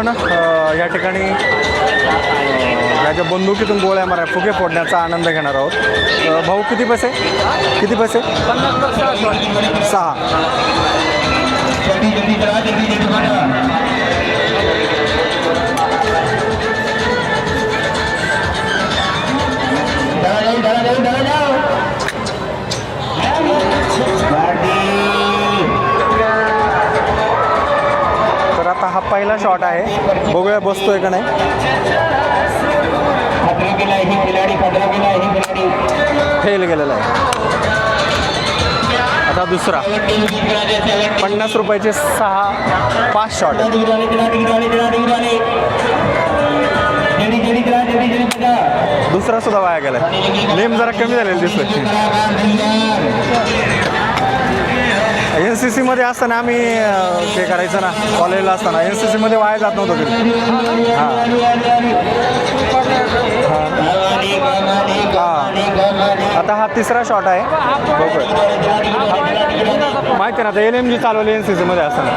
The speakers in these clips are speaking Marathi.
आपण या ठिकाणी याच्या बंदुकीतून गोळ्या मारा फुगे फोडण्याचा आनंद घेणार आहोत। भाऊ किती पैसे? किती पैसे? 6। तर आता हा पहिला शॉट आहे, बघूया बसतोय का नाही। फेल गेलेला आहे। आता दुसरा 50 रुपयाचे 5 शॉट। दुसरा सुद्धा वाया गेलाय। नेम जरा कमी झालेला दिसतोय। NCC मध्ये असताना आम्ही ते करायचं ना, कॉलेजला असताना NCC मध्ये वाया जात नव्हतं कधी। आता हा तिसरा शॉट आहे, माहिती ना, आता LMG चालवली NCC मध्ये असताना।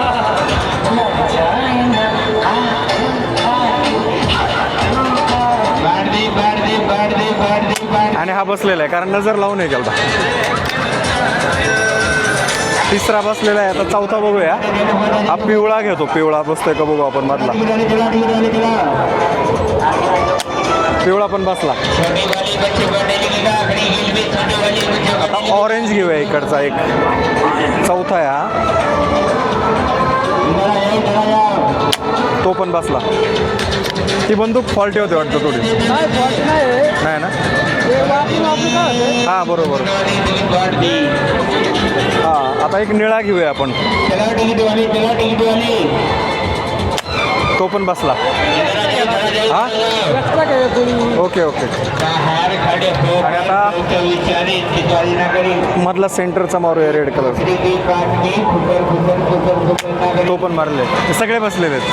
आणि हा बसलेला आहे कारण नजर लावून हे गेला। तिसरा बसलेला आहे। आता चौथा बघूया, हा पिवळा घेतो, पिवळा बसतोय का बघू आपण मधला। पिवळा पण बसला। आता ऑरेंज घेऊया इकडचा एक, चौथा आहे हा, तो पण बसला। ती बंदूक फॉल्टी होते वाटतं थोडी। नाही ना? हां बरोबर। हां आता एक निळा घेऊया आपण, तो पण बसला। हां ओके ओके। आणि आता मधला सेंटरचा मारूया रेड कलर, तो पण मारले। सगळे बसलेले आहेत।